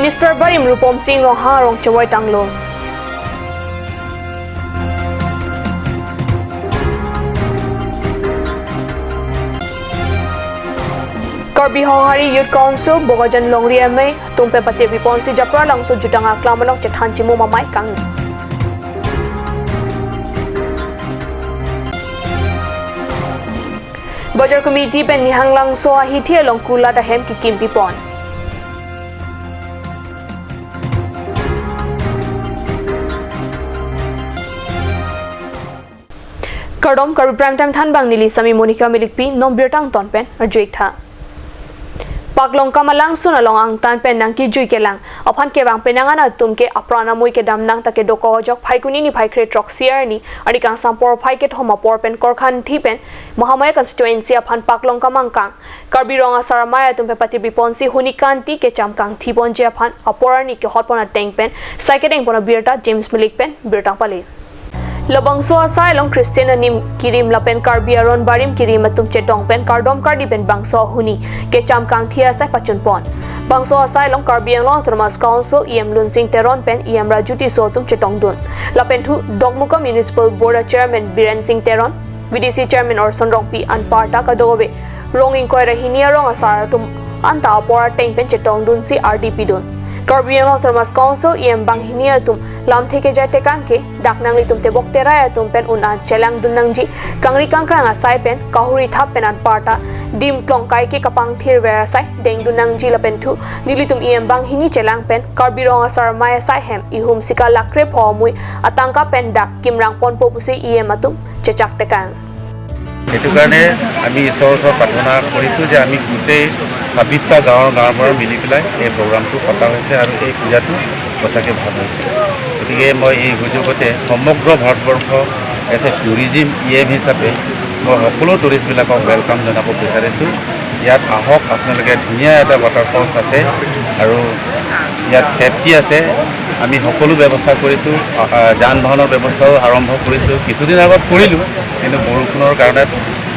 Minister Barim Rupom Singh Roha Rong Chawai Tanglo. Karbi Honghari Youth Council Bogajan Longri MA Tumpe Pati Piponsi Japra Langso Jutanga Klamalok Chathanchimu Mamai Kang. Bajar Committee Pen Nihang Langso Hithi Long Kula da Hem Ki Kimpi Pon. Kardom Karbi Prime Time Than Bang Nili Sami Monica Milikpi Nom Birtang Ton Pen Arjuitha. Paklong kamalang sunalong ang tan pen nang ki jui kelang aphan ke bang penangan atum ke aprana mui ke dam nang take doko jok phai kuni ni phai kre trok siar ni ari kang sampor phai ke thoma por pen korkhan thi pen mahamaya constituency aphan paklong kamang kang Karbi ronga saramaya tum pe pati biponsi hunikanti ke chamkang thi bon je aphan apor ni ke hotpona tank pen saiketeng pona birta James Milik pen birtang pali Labangso asai long Christian anim kirim lapen Karbi aron barim kirim atum chetong pen kardom kardi pen bangso huni ke chamkang thia sai pachun pon bangso asai long Karbi long Thomas Council Lun Sing Teron pen Rajuti sotum chetong dun lapen thu Dogmuka Municipal Board Chairman Biren Singh Teron VDC Chairman Orson Rongpi an parta kadobe ronging koi rahinia rong asar tum anta apora teng pen chetong dun si RDP dun Karbi Thomas Council bang hinia tum lam theke jate kangke daknang li tum te boktera tum pen unan chelang dunangji kangri kangkrang asai pen kahuri thap pen an parta dim klong kai ke kapang thir vera sai deng dunangji la pen thu nili tum bang hini chelang pen Karbi rong asar maya sai hem ihum sika lakre phomui atangka pen dak kimrang pon popusi atum chechak tekang এটো কাৰণে আমি ঈশ্বৰৰ ওচৰত প্ৰাৰ্থনা কৰিছোঁ যে আমি গোটেই 26টা গাঁৱৰ পৰা মিলি পেলাই এই প্ৰগ্ৰামটো পতা হৈছে আৰু এই পূজাটো সঁচাকৈ ভাল হৈছে গতিকে মই এই সুযোগতে সমগ্ৰ ভাৰতবৰ্ষ এজ এ টুৰিজিম হিচাপে মই সকলো টুৰিষ্টবিলাকক ৱেলকাম জনাব বিচাৰিছোঁ ইয়াত আহক আপোনালোকে ধুনীয়া এটা ৱাটাৰফলছ আছে আৰু ইয়াত ছেফটি আছে আমি সকলো ব্যৱস্থা কৰিছোঁ যান বাহনৰ ব্যৱস্থাও আৰম্ভ কৰিছোঁ কিছুদিন আগত কৰিলোঁ কিন্তু বৰষুণৰ কাৰণে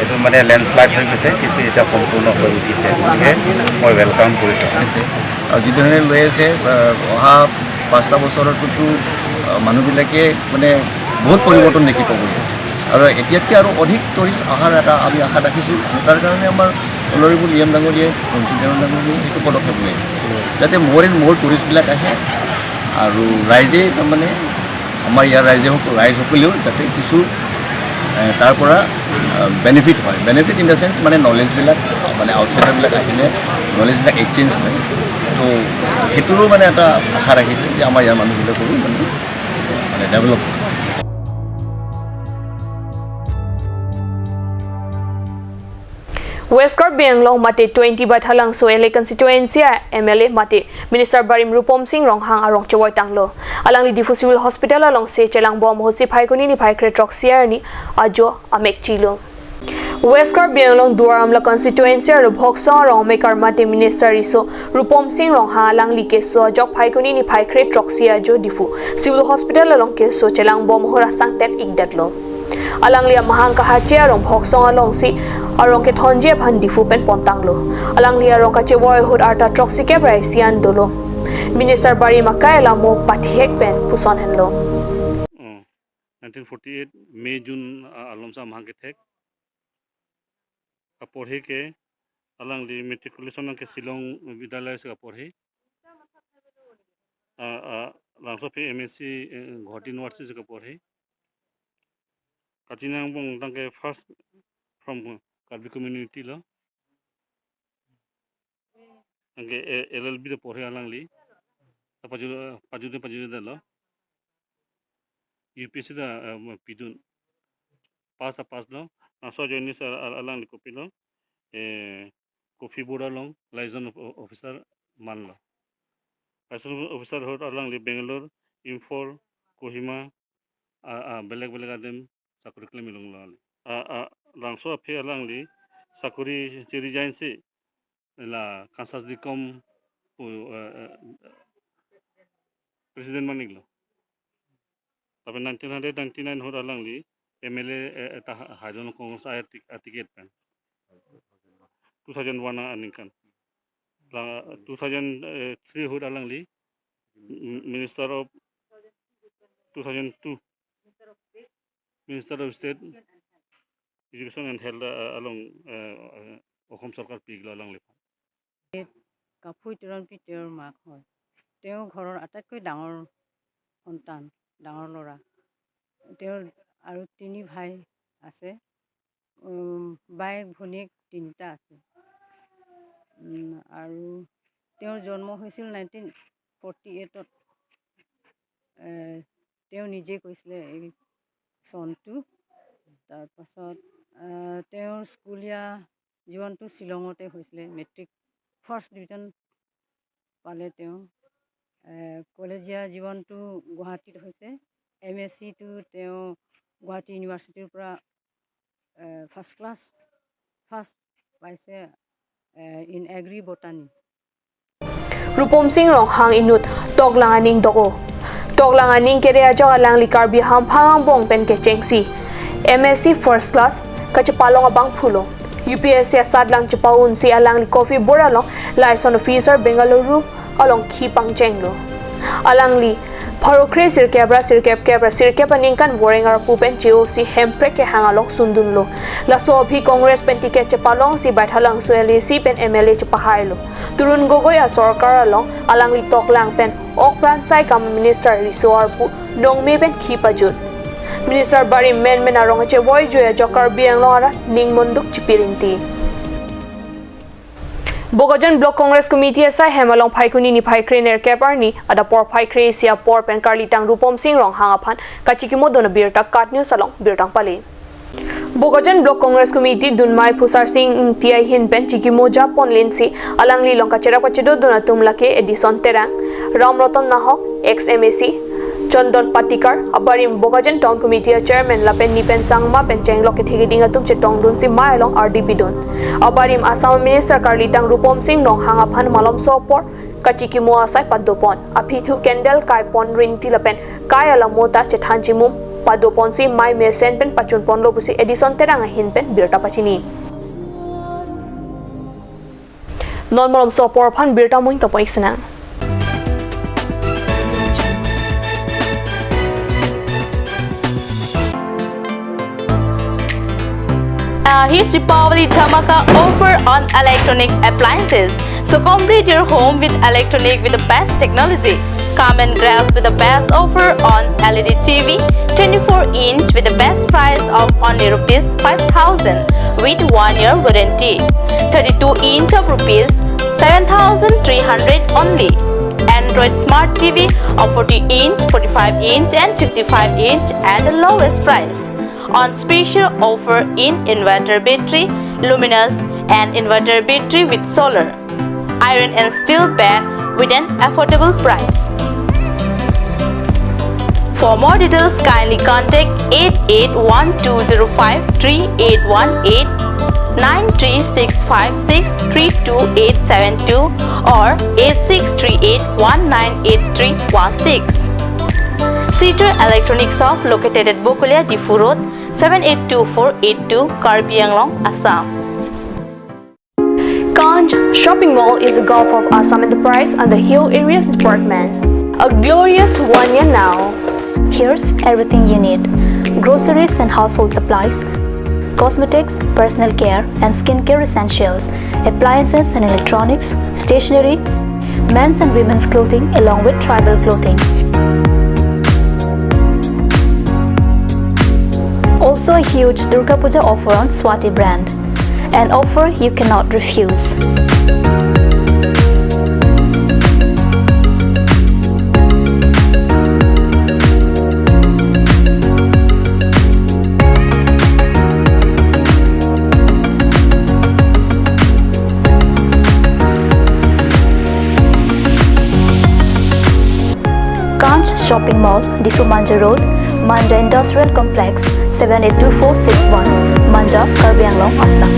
এইটো মানে লেণ্ডশ্লাইড হৈ গৈছে কিন্তু এতিয়া সম্পূৰ্ণ হৈ উঠিছে গতিকে মই ৱেলকাম কৰিছোঁ আৰু যিধৰণে লৈ আছে অহা 5টা বছৰততো মানুহবিলাকে মানে বহুত পৰিৱৰ্তন দেখি পাব আৰু এতিয়াতকৈ আৰু অধিক টুৰিষ্ট অহাৰ এটা আমি আশা ৰাখিছোঁ তাৰ কাৰণে আমাৰ অনাৰেবল ডাঙৰীয়ে ডাঙৰীয়ে সেইটো পদক্ষেপ লৈ আছে যাতে মোৰ টুৰিষ্টবিলাক আহে আৰু ৰাইজে তাৰমানে আমাৰ ইয়াৰ ৰাইজসকলেও যাতে কিছু তাৰ পৰা বেনিফিট হয় বেনিফিট ইন দ্য চেন্স মানে নলেজবিলাক মানে আউটচাইডাৰবিলাক আহিলে নলেজবিলাক এক্সচেঞ্জ হয় তো সেইটোৰো মানে এটা আশা ৰাখিছে যে আমাৰ ইয়াৰ মানুহবিলাকৰো মানে develop West Karbi Anglong mate 20 bathalang so ele constituency MLA mate Minister Barim Rupom Singh Ronghang arong chawai tanglo alang li Difu Civil Hospital along se chelang bom hosi phai kuni ni phai kre trok siar ni ajo amek chilo West Karbi Anglong Duaramla constituency ro Vocational rong mekar mate Minister iso Rupom Singh Ronghang alang li keso jok phai kuni ni phai kre trok sia jo Difu Civil Hospital along keso chelang bom hora sang tet igdatlo alang lia mahang kahache arong Vocational along si arong ke thonje phan Difu pen pontanglo alang lia arong kache boy hud arta troxy ke braisian dolo Minister Bari Makai lamo pathek pen puson henlo 1948 May June alomsa mahang ke thek kapore ke alang li matriculation ke Silong vidyalaya se kapore langso pe MSc Guwahati University se kapore katinang bong tangke first from Karbi community lo angke LLB de pore alang li paju de lo UPSC da pidun pass lo so joinis alang li kopi lo coffee board along liaison officer man lo liaison officer hot alang li Bangalore Imphal Kohima beleg adem sakuri klem ilong lo langso aphe alang li sakuri cheri jain se la Kansas dikom president maniglo tabe 1999 hor alang li MLA eta hajon kongsa ticket pen 2001 aninkan 2003 hor alang li Minister of 2002, Minister of State Education and Health along অসম চৰকাৰ পিগলা along লেফা কাপুই তিৰণপি তেওঁৰ মাক হয় তেওঁ ঘৰৰ আটাইতকৈ ডাঙৰ সন্তান ডাঙৰ ল'ৰা তেওঁৰ আৰু 3 ভাই আছে বাইক ভনীয়েক 3টা আছে আৰু তেওঁৰ জন্ম হৈছিল 1948 তেওঁ নিজে কৈছিলে এই চনটো তাৰপাছত তেওঁৰ স্কুলীয়া জীৱনটো শ্বিলঙতে হৈছিলে মেট্ৰিক ফাৰ্ষ্ট ডিভিজন পালে তেওঁ কলেজীয়া জীৱনটো গুৱাহাটীত হৈছে MSc-টো তেওঁ গুৱাহাটী ইউনিভাৰ্চিটিৰ পৰা ফাৰ্ষ্ট পাইছে in agri botany Rupom Singh rong hang inut toklanganing doko toklanganing kerea jaw langli Karbi ham phang bong pen ke chengsi MSc first class kachapalong abang phulo UPSC sadlang chapaun si alangli coffee boralong liaison officer Bengaluru along khipang chenglo alangli Parokre sirkep aningkan warengar pupen GOC hempre ke hangalok sundunlo laso abhi Congress pen ticket chapalong si baithalang soeli si pen MLA chapahailo turun gogoi a sarkar along alangli toklang pen okpran sai kam minister risor pu nongme pen khipajut minister bari men arong che boy joya jokar biang lora ningmonduk chipirinti Vocational Block Congress Committee asai hemalong phaikuni ni phaikre ner keparni ada por phaikre sia por pen karli tang Rupom Singh rong hangaphan kachikimo dona birta katnyu salong birtang pali Vocational Block Congress Committee Dunmai Phusar Singh TI hin pen chikimo ja ponlin si alangli longka chera pachedo dona tumlake Edison Terang Ram Ratan Nahok ex MAC Chandon Patikar abarim Vocational Town Committee Chairman Lapen Nipen Sangma pen chenglok ke thigiding atum che tongdun si mailong RDP don abarim Assam Minister Karlitang Rupom Singh nong hangaphan malom sopor kachikimo asai padopon apithu kendel kai pon rinti lapen kai alamota che thanjimum padopon si mai mesen pen pachun pon lo busi Edison Terang hin pen birta pachini non malom sopor phan birta muing to poisna A huge Deepavali Dhamaka offer on electronic appliances. So complete your home with electronic with the best technology. Come and grab with the best offer on LED TV 24-inch with the best price of only rupees 5,000 with 1 year warranty. 32-inch of rupees 7,300 only. Android Smart TV of 40-inch, 45-inch and 55-inch at the lowest price. On special offer in inverter battery, luminous and inverter battery with solar, iron and steel bed with an affordable price. For more details, kindly contact 8812053818, 936563282 or 8638198316. Cedar Electronic Shop located at Bokulia Difu Road, 782482 Karbi, Assam. Kanj Shopping Mall is a Gulf of Assam enterprise and the Hill Areas Department. A glorious 1 year now. Here's everything you need: groceries and household supplies, cosmetics, personal care and skincare essentials, appliances and electronics, stationery, men's and women's clothing along with tribal clothing. Also a huge Durga Puja offer on Swati brand, an offer you cannot refuse. Kanj Shopping Mall, Difu Manja Road, Manja Industrial Complex, 782461, Manja, Karbi, Assam.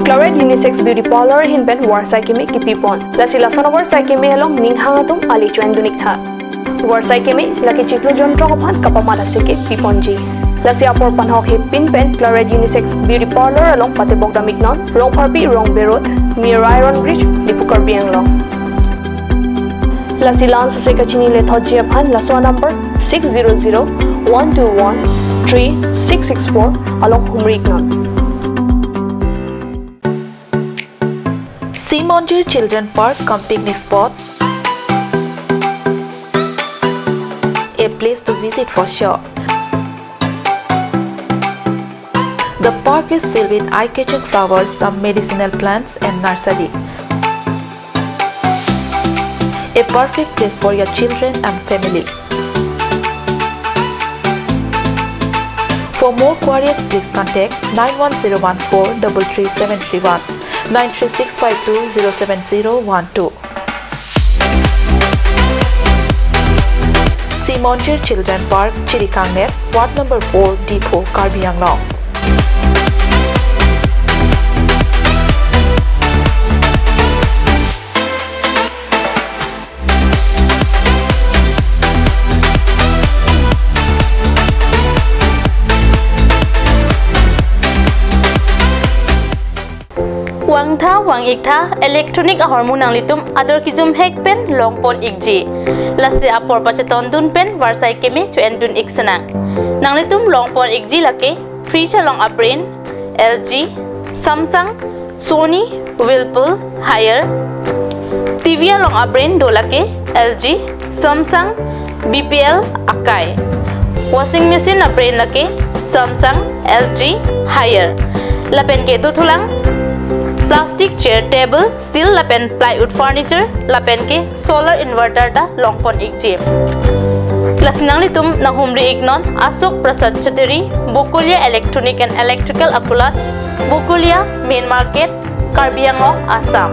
Chloride Unisex Beauty Parlor hinben warsai kemi kipipon. Lasi lason warsai kemi along ninghangatum ali chuan dunik tha. Warsai kemi laki chiklu jontro kophan kapamala seke piponji. Lasi apor panhok hip pin pen Chloride Unisex Beauty Parlor along Patebogda Miknon, Rong Parpi, Rong Berot, near Iron Bridge, Dipu Karbi. Lasilang sa Kachini le Thojia Phan Laswa number 600-121-3664 along Humriknon. Simonjir Children Park cum picnic spot. A place to visit for sure. The park is filled with eye-catching flowers, some medicinal plants and nursery. A perfect place for your children and family. For more queries, please contact 91014-33731, 93652-07012. Simonjir Children Park, Chirikangnet, Ward number 4, Depot, Karbi Anglong. Wang tha wang ik tha electronic a hormone ang litum ador kijum hek pen long pon ikji lase apor pacheton dun pen varsai kemi to endun iksana nang litum long pon ikji lake fridge long a brain LG Samsung Sony Whirlpool Haier TV long a brain do lake LG Samsung BPL Akai washing machine a brain lake Samsung LG Haier lapen ke tu thulang plastic chair table steel lapen plywood furniture lapen ke solar inverter da longpon ikji lasinang litum na humri ignon Asok Prasad Chateri Bokulia Electronic and Electrical Akulat Bokulia Main Market Karbi Anglong Assam.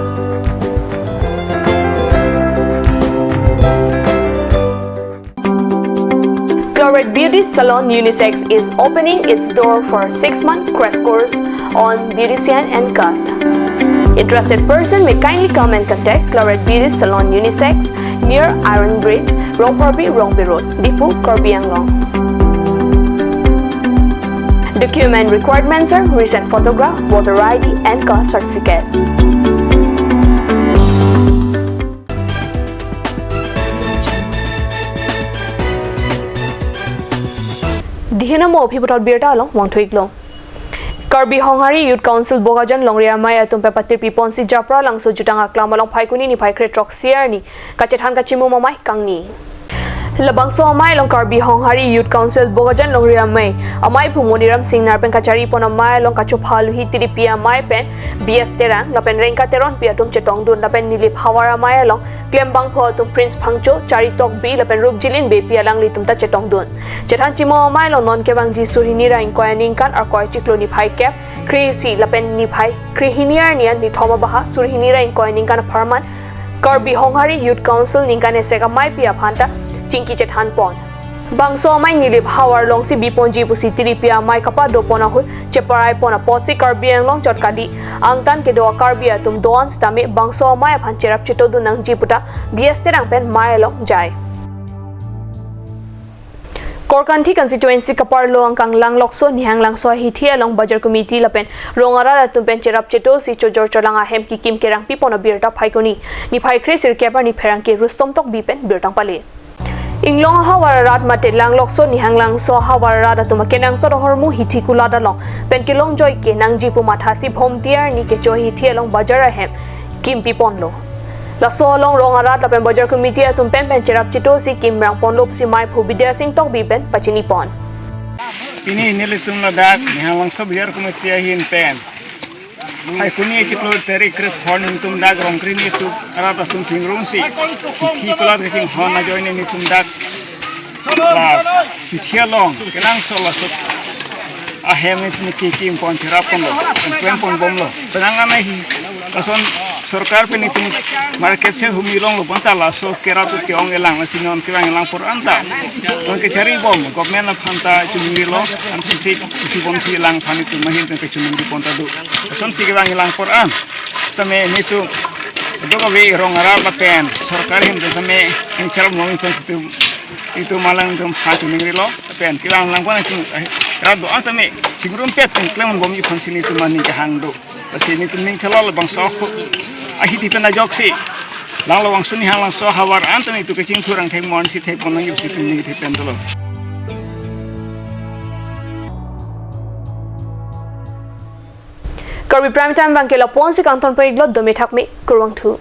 Chloride Beauty Salon Unisex is opening its door for a 6-month crash course on beautician and cut. Interested person may kindly come and contact Chloride Beauty Salon Unisex near Iron Bridge, Rongporbi Road, Depot, Karbi Anglong. Document requirements are recent photograph, voter ID and caste certificate. Dihinamo Pipotot Birta along Wangtuiglong. Karbi Honghari Youth Council Bogajan Longria Maya Tumpe Patir Piponsi Japra lang so jutang aklam along Paikuni ni Paikre Troxier ni Kachethan Kachimu Mamai Kangni. Labang so amay long Karbi Honghari Youth Council Bogajan Longria May amay Pumoniram Singh Narpen Kachari pon amay long Kachupaluhi Tiripia May pen BS Terang lapen Rengka Teron Piatum Chetong Dun lapen Nilip Hawara May long Klembang Po tum Prince Pangcho Charitok B lapen Rubjilin Be Pialang Litum Ta Chetong Dun Chethan Chimo amay long non kebang ji Surhinira Inkoyaning kan ar Koi Chiklo ni Pai Kep Krisi lapen ni Pai Krihiniar nian ni Thoma Baha Surhinira Inkoyaning kan Parman Karbi Honghari Youth Council ningkan eseka May Pia Phanta Chinki Chethan Pon. Bangso may nilip hawar long si Biponji pusi Tiripia may kapado pona hu Cheparai pona pot si Karbi Anglong Chotkadi angtan ke doa Karbi atum doan stame bangso may aphan cherap chito dun nang jiputa BS terang pen may long jai. Korkanthi constituency kaparlo ang kang langlokso nihang langso hithi along Bajar Committee lapen rongara atum pen cherap chito si chojor cholanga hem ki kim kerang pipona birta phaikoni ni phaikre sirkepa ni pherang ke rustom tok bipen birtang pale. Inglong hawarat mate langlok so nihanglang so hawarat atuma kenang so hormu hithi kula dalong penkilong joy ke nang jipu mathasi phomtiar ni ke jo hithi along bajar hem kimpi ponlo la so long rongarat la pen bajar committee atum pen cherap chito si kimrang ponlo si mai phubidya sing tok bi pen pachini pon ini nilitum la dak nihanglang so bajar committee hin pen hai kuni chiklo teri kret hon tum dak rongkri ni tu arata tum thingrung si thi kala thing hon na join ni tum dak la thialong kenang so la so a hem ni ki pon thera pon lo pon bom lo penanga mai hi ason सरकार पे नितुम market से हुमिलों लो बनता lasso केरा तो क्यों along synonym केवांग along पर अंता उनके चरी बम गवर्नमेंट ना फंता चुमिलो अंति से बम सी एलांग फानी तो महिन पे चुमिलो पंता दो सन सी केवांग एलांग पर अन समय नितु दोगा वे रोंगरा बतेन सरकार हिम समय इंचर मोमिन फंसितु itu malang dum hatu mingrilo pen kilang lang kwana king rado asame sigurum pet klem bom yu konsini tu mani kahang do sini tu ning thalal bang sok ahi ti pena joksi lang lawang suni hang lang so hawar antoni tu kecing kurang thek mon si thek pon ngi si tum ngi thek pen tolo Karbi Prime Time Bangke la pon si kang ton pe iglot domi thak mi kurwang thu